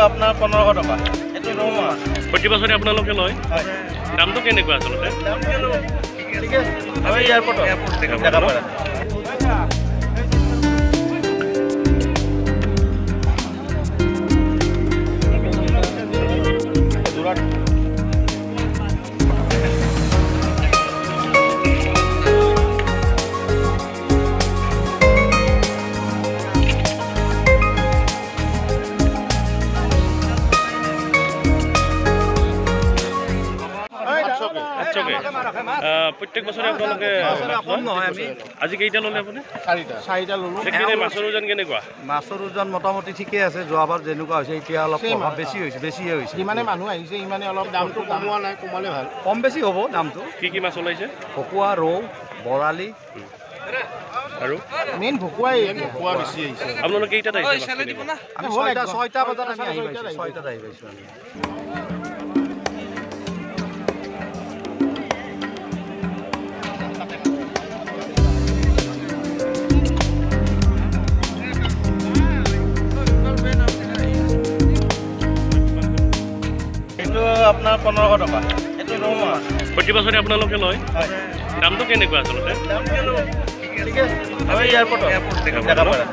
আপনাৰ 1500 টাকা এটো ৰৌ মাছ প্ৰতি বছৰে আপোনালোকে লয় দামটো কেনেকুৱা আচলতে দাম কেন ঠিক আছে আমি এয়াৰপোৰ্ট থেকে দেখা পাৰা প্ৰত্যেক বছৰে আপোনালোকে আজি কেইটা ললে আপুনি চাৰিটা ললো একেবাৰে মাছৰ ওজন কেনেকুৱা মাছৰ ওজন মোটামুটি ঠিকই আছে যোৱাবাৰ যেনেকুৱা হৈছে এতিয়া অলপ প্ৰভাৱ বেছিয়ে হৈছে ইমানে মানুহ আহিছে ইমানে অলপ দামটো কমোৱা নাই কমালে ভাল কম বেছি হ'ব দামটো কি মাছ ওলাইছে ভকুৱা ৰৌ বৰালি আৰু মেইন ভকুৱাই ভকুৱা বেছি আহিছে আপোনালোকে কেইটাত আহিছে আমি 6টা বজাত আমি আহি পাইছো 6টাত আহি পাইছো আমি আপনার 1500 টাকা এটো রৌ মাছ প্রতি বছরে আপোনালোকে লয় দামটো কেনেকুৱা আচলতে দাম কেন ঠিক আছে আমি এয়াৰপোৰ্ট থেকে দেখা পাৰা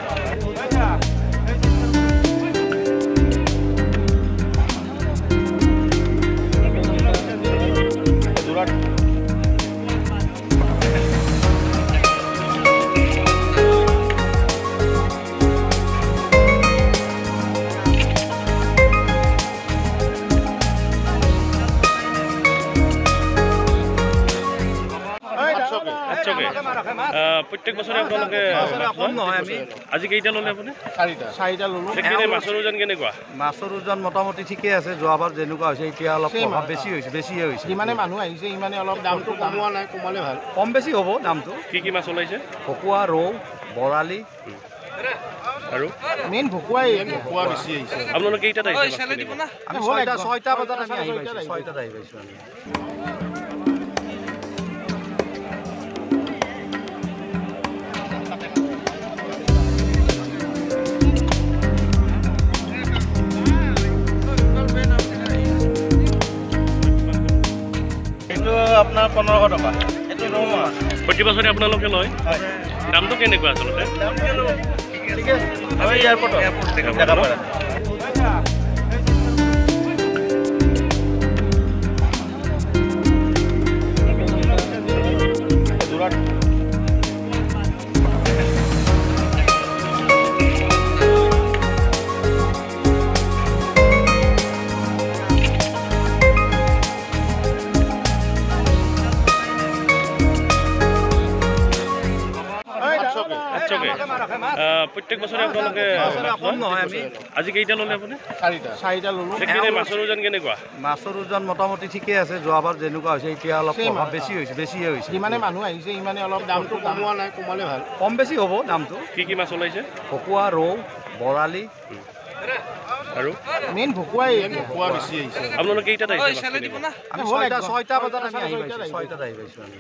প্ৰত্যেক বছৰে আপোনালোকে আজি কেইটা ললে আপুনি চাৰিটা ললো একেবাৰে মাছৰ ওজন কেনেকুৱা মাছৰ ওজন মোটামুটি ঠিকই আছে যোৱাবাৰ যেনেকুৱা হৈছে এতিয়া অলপ প্ৰভাৱ বেছিয়ে হৈছে ইমানে মানুহ আহিছে ইমানে অলপ দামটো কমোৱা নাই কমালে ভাল কম বেছি হ'ব দামটো কি মাছ ওলাইছে ভকুৱা ৰৌ বৰালি আৰু মেইন ভকুৱাই ভকুৱা বেছি আহিছে আপোনালোকে কেইটাত আহিছে আমি 6টা বজাত আমি আহি পাইছো 6টাত আহি পাইছো আমি আপনার 1500 টাকা এটো রৌ মাছ প্রতি বছরে আপোনালোকে লয় দামটো কেনেকুৱা আচলতে দাম কেন ঠিক আছে আমি এয়াৰপোৰ্ট থেকে দেখা পাৰা প্ৰত্যেক বছৰে আপোনালোকে আজি কেইটা ললে আপুনি চাৰিটা ললো একেবাৰে মাছৰ ওজন কেনেকুৱা মাছৰ ওজন মোটামুটি ঠিকই আছে যোৱাবাৰ যেনেকুৱা হৈছে এতিয়া অলপ প্ৰভাৱ বেছিয়ে হৈছে ইমানে মানুহ আহিছে ইমানে অলপ দামটো কমোৱা নাই কমালে ভাল কম বেছি হ'ব দামটো কি মাছ ওলাইছে ভকুৱা ৰৌ বৰালি আৰু মেইন ভকুৱাই ভকুৱা বেছি আহিছে আপোনালোকে কেইটাত আহিছে আমি 6টা বজাত আমি আহি পাইছো 6টাত আহি পাইছো আমি